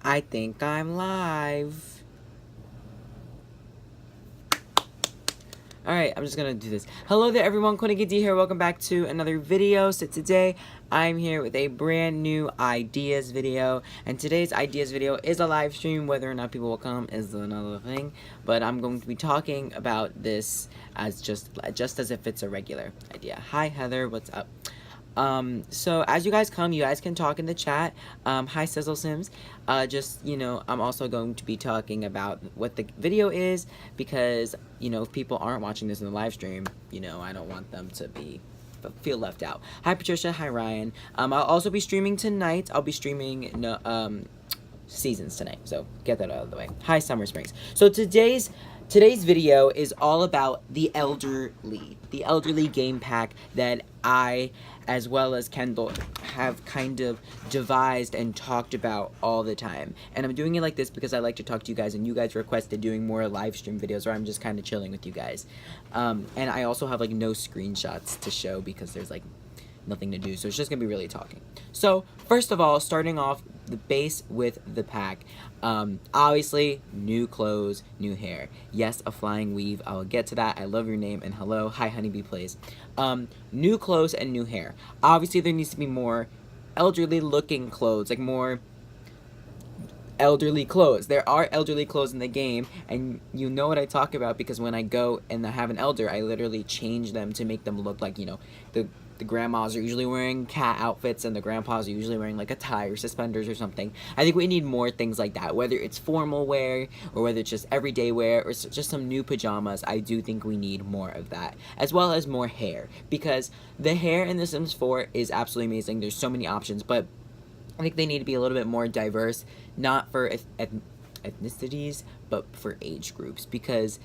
I think I'm live. Alright, I'm just gonna do this. Hello there everyone, Coolnickyd here. Welcome back to another video. So today, I'm here with a brand new ideas video. And today's ideas video is a live stream. Whether or not people will come is another thing. But I'm going to be talking about this as just as if it's a regular idea. Hi Heather, what's up? So as you guys come, you guys can talk in the chat. Hi Sizzle Sims. I'm also going to be talking about what the video is because, if people aren't watching this in the live stream, I don't want them to feel left out. Hi Patricia, hi Ryan. I'll also be streaming tonight. I'll be streaming seasons tonight, so get that out of the way. Hi Summer Springs. So today's video is all about the elderly game pack that I, as well as Kendall, have kind of devised and talked about all the time. And I'm doing it like this because I like to talk to you guys, and you guys requested doing more live stream videos where I'm just kind of chilling with you guys. And I also have no screenshots to show because there's nothing to do, so it's just gonna be really talking. So first of all, starting off the base with the pack, obviously new clothes, new hair. Yes, a flying weave. I will get to that. I love your name, and hello. Hi Honeybee Plays. New clothes and new hair. Obviously there needs to be more elderly looking clothes, more elderly clothes. There are elderly clothes in the game, and you know what I talk about because when I go and I have an elder, I literally change them to make them look like, the grandmas are usually wearing cat outfits and the grandpas are usually wearing a tie or suspenders or something. I think we need more things like that, whether it's formal wear or whether it's just everyday wear or just some new pajamas. I do think we need more of that, as well as more hair, because the hair in The Sims 4 is absolutely amazing. There's so many options, but I think they need to be a little bit more diverse, not for ethnicities, but for age groups, because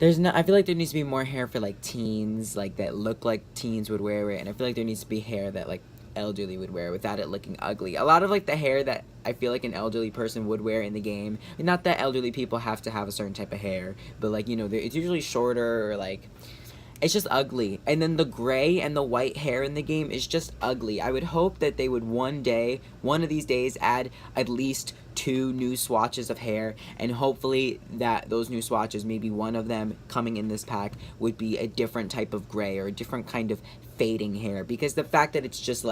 I feel like there needs to be more hair for teens, that look like teens would wear it, and I feel like there needs to be hair that elderly would wear without it looking ugly. A lot of the hair that I feel like an elderly person would wear in the game, not that elderly people have to have a certain type of hair, but it's usually shorter or it's just ugly. And then the gray and the white hair in the game is just ugly. I would hope that they would one of these days, add at least 2 new swatches of hair, and hopefully that those new swatches, maybe one of them coming in this pack, would be a different type of gray or a different kind of fading hair. Because the fact that it's just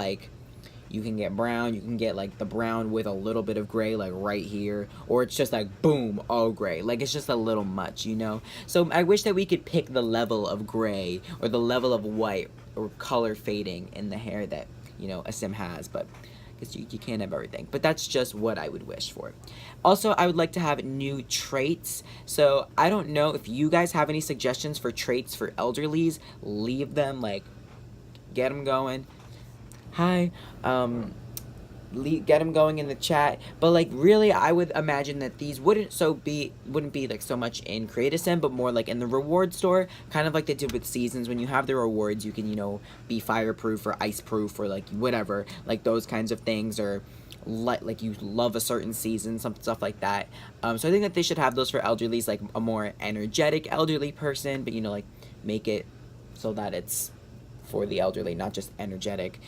you can get brown, you can get the brown with a little bit of gray right here, or it's just boom, all gray. It's just a little much, So I wish that we could pick the level of gray or the level of white or color fading in the hair that, a sim has, but you can't have everything. But that's just what I would wish for. Also, I would like to have new traits. So I don't know if you guys have any suggestions for traits for elderlies. Leave them, get them going. Hi, get them going in the chat. But really, I would imagine that these wouldn't be so much in Create a Sim, but more in the reward store, kind of like they did with seasons. When you have the rewards, you can be fireproof or iceproof or whatever, those kinds of things, or you love a certain season, some stuff like that. So I think that they should have those for elderlies, a more energetic elderly person, but make it so that it's for the elderly, not just energetic.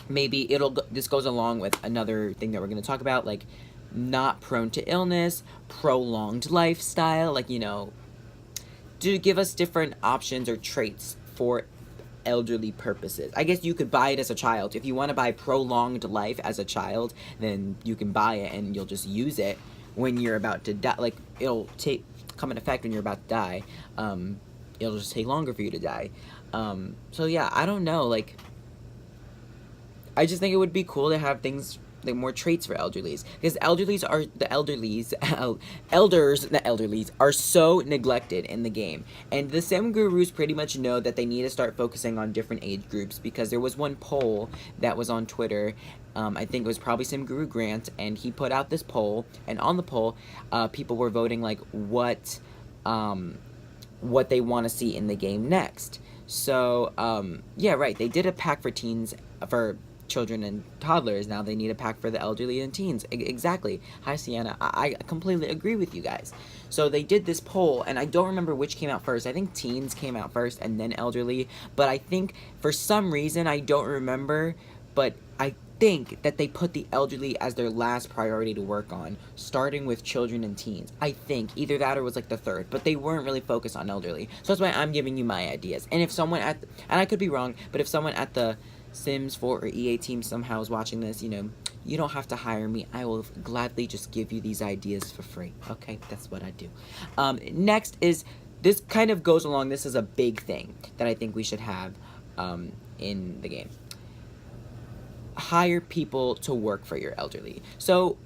Maybe this goes along with another thing that we're going to talk about, not prone to illness, prolonged lifestyle, to give us different options or traits for elderly purposes. I guess you could buy it as a child. If you want to buy prolonged life as a child, then you can buy it and you'll just use it when you're about to die. It'll come in effect when you're about to die. It'll just take longer for you to die. So yeah, I don't know, I just think it would be cool to have things, more traits for elderlies, because elders are so neglected in the game, and the Sim Gurus pretty much know that they need to start focusing on different age groups, because there was one poll that was on Twitter, I think it was probably Sim Guru Grant, and he put out this poll, and on the poll, people were voting what they want to see in the game next. So, yeah, right, they did a pack for teens, for children and toddlers. Now they need a pack for the elderly and teens. Exactly. Hi, Sienna. I completely agree with you guys. So they did this poll, and I don't remember which came out first. I think teens came out first and then elderly, but I think for some reason, I don't remember, but think that they put the elderly as their last priority to work on, starting with children and teens. I think either that or was like the third, but they weren't really focused on elderly. So that's why I'm giving you my ideas. And if someone and I could be wrong, but if someone at the Sims 4 or EA team somehow is watching this, you don't have to hire me. I will gladly just give you these ideas for free. Okay, that's what I do. Next is, this kind of goes along, this is a big thing that I think we should have in the game. Hire people to work for your elderly. So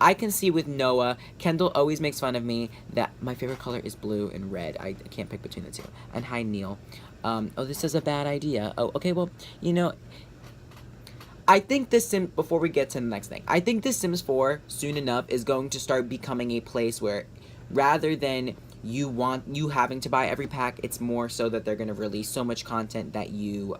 I can see with Noah, Kendall always makes fun of me that my favorite color is blue and red. I can't pick between the two. And hi, Neil. Oh, this is a bad idea. Oh, okay, well, I think this before we get to the next thing, I think this Sims 4 soon enough is going to start becoming a place where rather than you having to buy every pack, it's more so that they're going to release so much content that you,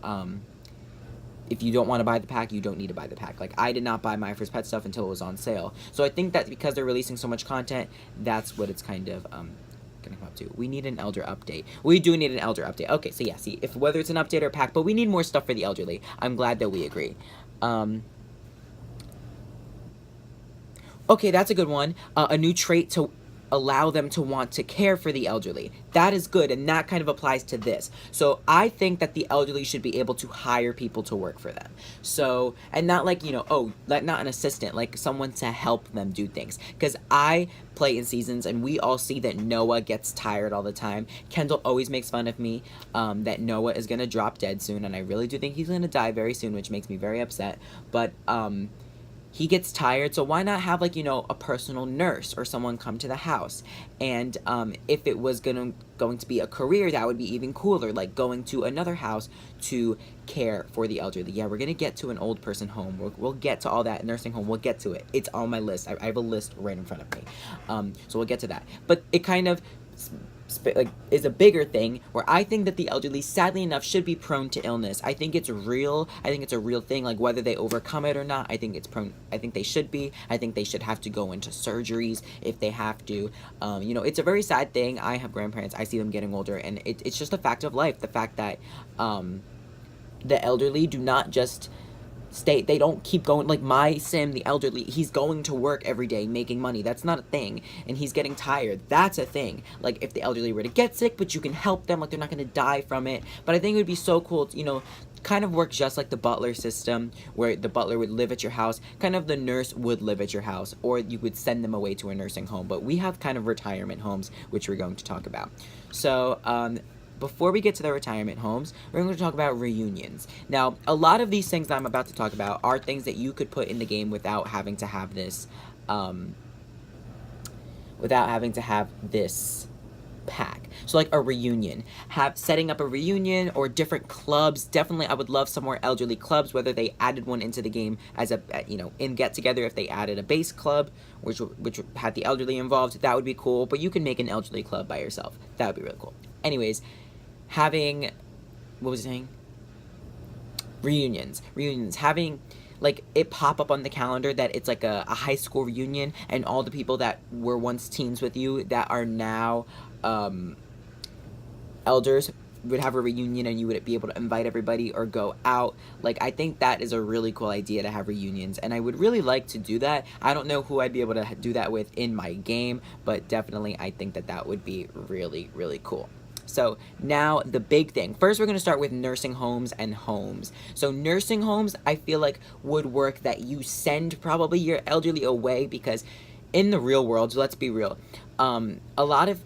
if you don't want to buy the pack, you don't need to buy the pack. Like, I did not buy my first pet stuff until it was on sale. So I think that because they're releasing so much content, that's what it's kind of gonna come up to. We need an elder update. We do need an elder update. Okay, so yeah, see, if whether it's an update or a pack, but we need more stuff for the elderly. I'm glad that we agree. Okay, that's a good one. A new trait to allow them to want to care for the elderly. That is good, and that kind of applies to this. So I think that the elderly should be able to hire people to work for them. So, and not like, not an assistant, like someone to help them do things. Because I play in seasons, and we all see that Noah gets tired all the time. Kendall always makes fun of me that Noah is going to drop dead soon, and I really do think he's going to die very soon, which makes me very upset. But, he gets tired, so why not have, like, a personal nurse or someone come to the house? And if it was going to be a career, that would be even cooler, like going to another house to care for the elderly. Yeah, we're going to get to an old person home. We'll get to all that. Nursing home, we'll get to it. It's on my list. I have a list right in front of me. So we'll get to that. But it kind of is a bigger thing where I think that the elderly, sadly enough, should be prone to illness. I think it's real. I think it's a real thing. Like, whether they overcome it or not, I think it's prone. I think they should be. I think they should have to go into surgeries if they have to. It's a very sad thing. I have grandparents. I see them getting older, and it's just a fact of life. The fact that the elderly do not just they don't keep going. Like, my Sim, the elderly, he's going to work every day making money. That's not a thing. And he's getting tired. That's a thing. Like, if the elderly were to get sick, but you can help them, like, they're not going to die from it. But I think it would be so cool to, kind of work just like the butler system, where the butler would live at your house. Kind of the nurse would live at your house, or you would send them away to a nursing home. But we have kind of retirement homes, which we're going to talk about. So, before we get to the retirement homes, we're going to talk about reunions. Now, a lot of these things that I'm about to talk about are things that you could put in the game without having to have this, pack. So, like a reunion. Setting up a reunion or different clubs. Definitely, I would love some more elderly clubs, whether they added one into the game as in Get Together, if they added a base club, which had the elderly involved, that would be cool. But you can make an elderly club by yourself. That would be really cool. Anyways, having, what was I saying? Reunions, having, like, it pop up on the calendar that it's like a high school reunion, and all the people that were once teens with you that are now elders would have a reunion, and you would be able to invite everybody or go out. Like, I think that is a really cool idea to have reunions, and I would really like to do that. I don't know who I'd be able to do that with in my game, but definitely I think that would be really, really cool. So now the big thing. First, we're going to start with nursing homes and homes. So nursing homes, I feel like would work that you send probably your elderly away, because in the real world, so let's be real, a lot of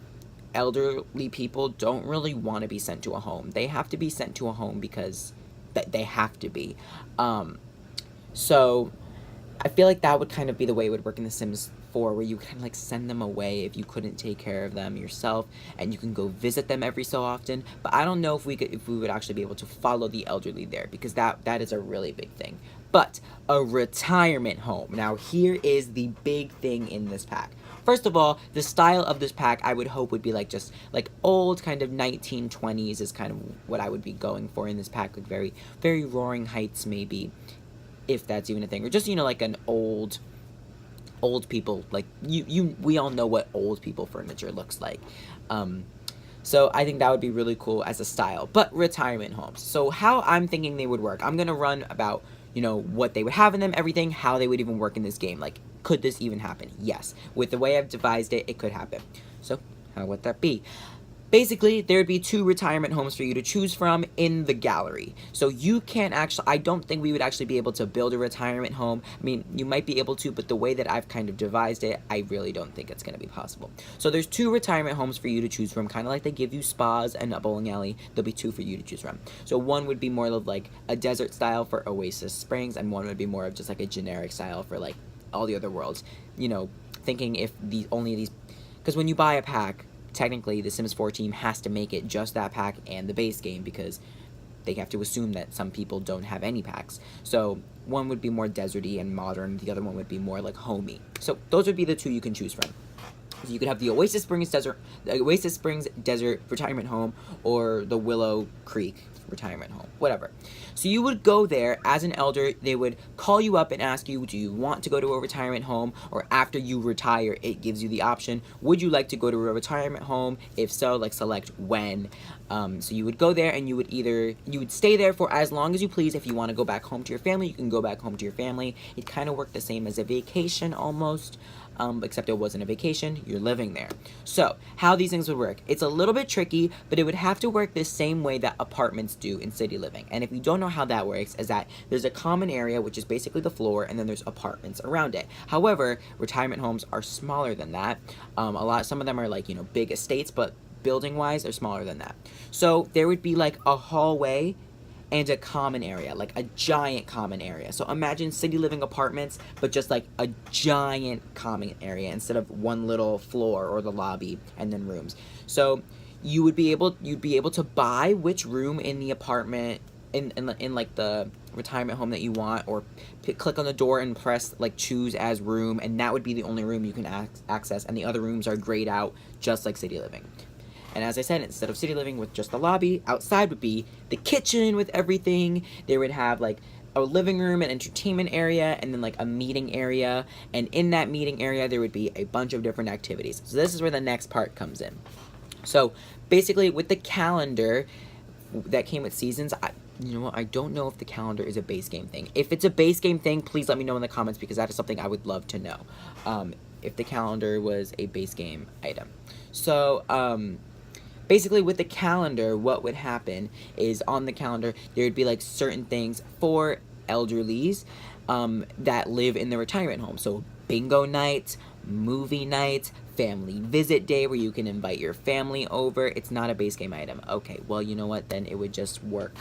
elderly people don't really want to be sent to a home. They have to be sent to a home because they have to be. So I feel like that would kind of be the way it would work in The Sims 4, where you kind of like send them away if you couldn't take care of them yourself, and you can go visit them every so often. But I don't know if we would actually be able to follow the elderly there, because that is a really big thing. But a retirement home. Now, here is the big thing in this pack. First of all, the style of this pack I would hope would be like just like old kind of 1920s is kind of what I would be going for in this pack. Like very, very Roaring Heights maybe, if that's even a thing, or just, like an old people, like we all know what old people furniture looks like. So I think that would be really cool as a style. But retirement homes. So how I'm thinking they would work, I'm gonna run about you know, what they would have in them, everything, how they would even work in this game. Like, could this even happen? Yes. With the way I've devised it, it could happen. So, how would that be? Basically, there would be 2 retirement homes for you to choose from in the gallery. So you can't actually, I don't think we would actually be able to build a retirement home. I mean, you might be able to, but the way that I've kind of devised it, I really don't think it's going to be possible. So there's 2 retirement homes for you to choose from, kind of like they give you spas and a bowling alley. There'll be 2 for you to choose from. So one would be more of like a desert style for Oasis Springs, and one would be more of just like a generic style for like all the other worlds. You know, thinking if only these, because when you buy a pack, technically the Sims 4 team has to make it just that pack and the base game, because they have to assume that some people don't have any packs. So one would be more deserty and modern, the other one would be more like homey. So those would be the 2 you can choose from. So you could have the Oasis Springs Desert Retirement Home, or the Willow Creek Retirement Home, whatever. So you would go there as an elder. They would call you up and ask you, do you want to go to a retirement home? Or after you retire, it gives you the option, would you like to go to a retirement home? If so, like, select when. So you would go there, and you would stay there for as long as you please. If you want to go back home to your family, you can go back home to your family. It kind of worked the same as a vacation almost. Except it wasn't a vacation, you're living there. So, how these things would work. It's a little bit tricky, but it would have to work the same way that apartments do in city living. And if you don't know how that works, is that there's a common area, which is basically the floor, and then there's apartments around it. However, retirement homes are smaller than that. Some of them are like, you know, big estates, but building-wise, they're smaller than that. So, there would be like a hallway and a common area, like a giant common area. So imagine city living apartments, but just like a giant common area instead of one little floor or the lobby and then rooms. So you'd be able to buy which room in the apartment in like the retirement home that you want, or click on the door and press like choose as room, and that would be the only room you can access, and the other rooms are grayed out just like city living. And as I said, instead of city living with just the lobby, outside would be the kitchen with everything. They would have like a living room, an entertainment area, and then like a meeting area. And in that meeting area, there would be a bunch of different activities. So this is where the next part comes in. So basically with the calendar that came with seasons, you know what, I don't know if the calendar is a base game thing. If it's a base game thing, please let me know in the comments, because that is something I would love to know. If the calendar was a base game item. So, basically, with the calendar, what would happen is on the calendar, there would be like certain things for elderlies that live in the retirement home. So bingo night, movie night, family visit day where you can invite your family over. It's not a base game item. Okay, well, you know what? Then it would just work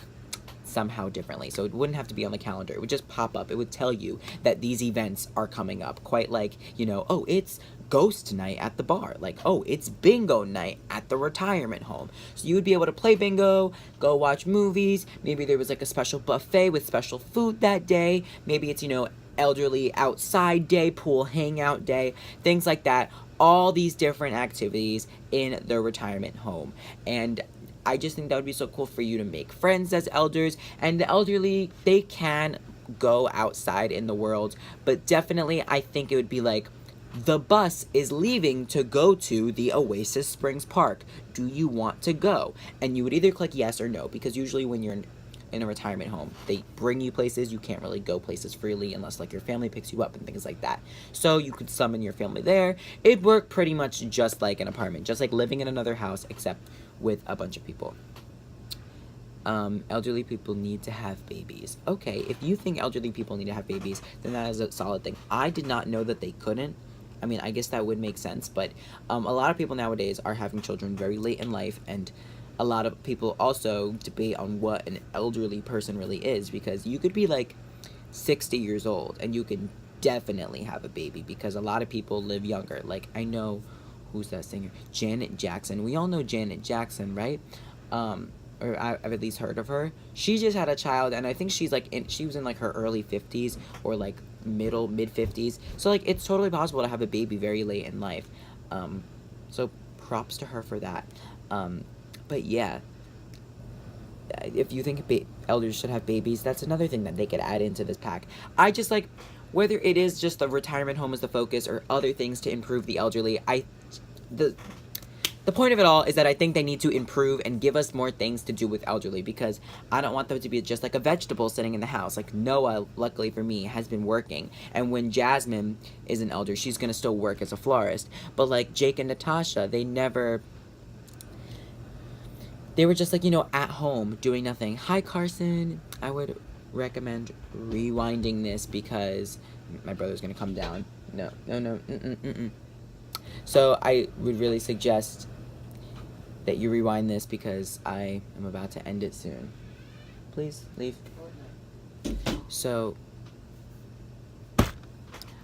somehow differently. So it wouldn't have to be on the calendar. It would just pop up. It would tell you that these events are coming up. Quite like, you know, oh, it's ghost night at the bar. Like, oh, it's bingo night at the retirement home. So you would be able to play bingo, go watch movies. Maybe there was like a special buffet with special food that day. Maybe it's, you know, elderly outside day, pool hangout day, things like that. All these different activities in the retirement home. And I just think that would be so cool for you to make friends as elders. And the elderly, they can go outside in the world, but definitely I think it would be like, the bus is leaving to go to the Oasis Springs Park. Do you want to go? And you would either click yes or no, because usually when you're in a retirement home, they bring you places. You can't really go places freely unless like your family picks you up and things like that. So you could summon your family there. It worked pretty much just like an apartment, just like living in another house, except with a bunch of people. Elderly people need to have babies. Okay, if you think elderly people need to have babies, then that is a solid thing. I did not know that they couldn't. I mean, I guess that would make sense, but a lot of people nowadays are having children very late in life, and a lot of people also debate on what an elderly person really is, because you could be like 60 years old and you could definitely have a baby, because a lot of people live younger. Like, I know, who's that singer? Janet Jackson. We all know Janet Jackson, right? Or I've at least heard of her. She just had a child, and I think she's like she was in like her early 50s or like mid 50s. So like it's totally possible to have a baby very late in life. So props to her for that. But yeah, if you think elders should have babies, that's another thing that they could add into this pack. I just like, whether it is just the retirement home as the focus or other things to improve the elderly, the point of it all is that I think they need to improve and give us more things to do with elderly, because I don't want them to be just like a vegetable sitting in the house. Like Noah, luckily for me, has been working. And when Jasmine is an elder, she's going to still work as a florist. But like Jake and Natasha, they were just like, you know, at home doing nothing. Hi, Carson. I would recommend rewinding this because my brother's going to come down. No. So I would really suggest that you rewind this because I am about to end it soon. Please leave. So,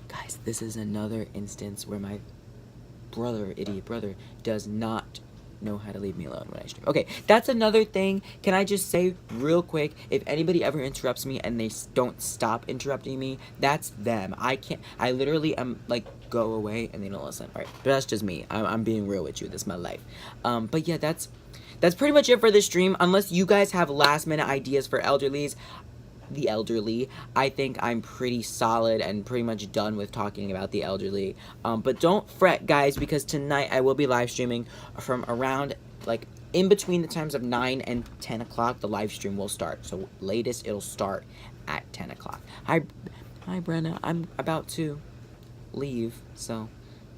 guys, this is another instance where my brother, idiot brother, does not know how to leave me alone when I stream. Okay, that's another thing. Can I just say real quick, if anybody ever interrupts me and they don't stop interrupting me, that's them. I literally am like, go away, and they don't listen. All right, but that's just me. I'm being real with you. This is my life. But yeah, that's pretty much it for this stream. Unless you guys have last minute ideas for the elderly, I think I'm pretty solid and pretty much done with talking about the elderly. But don't fret, guys, because tonight I will be live streaming from around, like, in between the times of 9 and 10 o'clock, the live stream will start. So, latest, it'll start at 10 o'clock. Hi, Brenna. I'm about to leave, so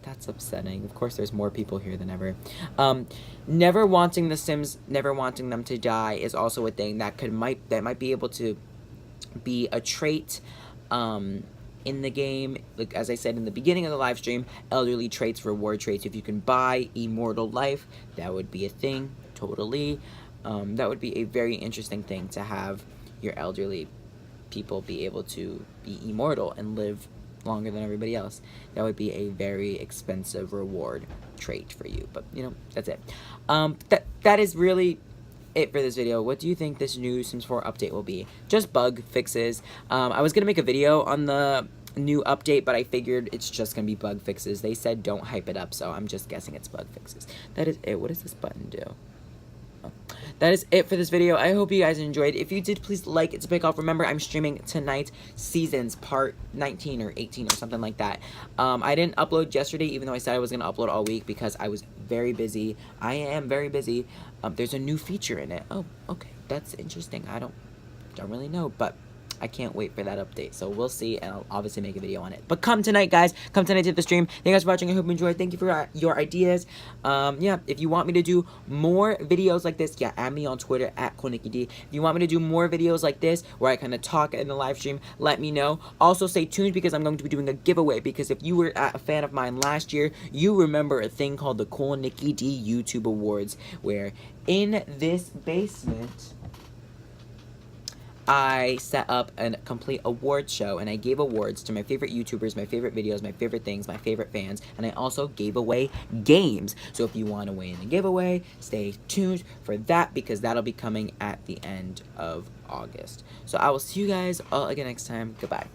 that's upsetting. Of course, there's more people here than ever. Never wanting the Sims, never wanting them to die is also a thing that might be able to be a trait in the game. Like, as I said in the beginning of the live stream, elderly traits, reward traits. If you can buy immortal life, that would be a thing, totally. That would be a very interesting thing to have your elderly people be able to be immortal and live longer than everybody else. That would be a very expensive reward trait for you, but you know, that's it. That is really it for this video. What do you think this new Sims 4 update will be? Just bug fixes. I was gonna make a video on the new update, but I figured it's just gonna be bug fixes. They said don't hype it up, so I'm just guessing it's bug fixes. That is it. What does this button do? Oh. That is it for this video. I hope you guys enjoyed. If you did, please like it to pick off. Remember, I'm streaming tonight Seasons part 19 or 18 or something like that. I didn't upload yesterday, even though I said I was going to upload all week, because I was very busy. I am very busy. There's a new feature in it. Oh, okay. That's interesting. I don't really know, but I can't wait for that update. So we'll see, and I'll obviously make a video on it. But come tonight, guys. Come tonight to the stream. Thank you guys for watching. I hope you enjoyed. Thank you for your ideas. Yeah, if you want me to do more videos like this, yeah, add me on Twitter at Coolnickyd. If you want me to do more videos like this, where I kind of talk in the live stream, let me know. Also, stay tuned, because I'm going to be doing a giveaway. Because if you were a fan of mine last year, you remember a thing called the Coolnickyd YouTube Awards, where in this basement, I set up a complete award show, and I gave awards to my favorite YouTubers, my favorite videos, my favorite things, my favorite fans, and I also gave away games. So if you want to win a giveaway, stay tuned for that, because that'll be coming at the end of August. So I will see you guys all again next time. Goodbye.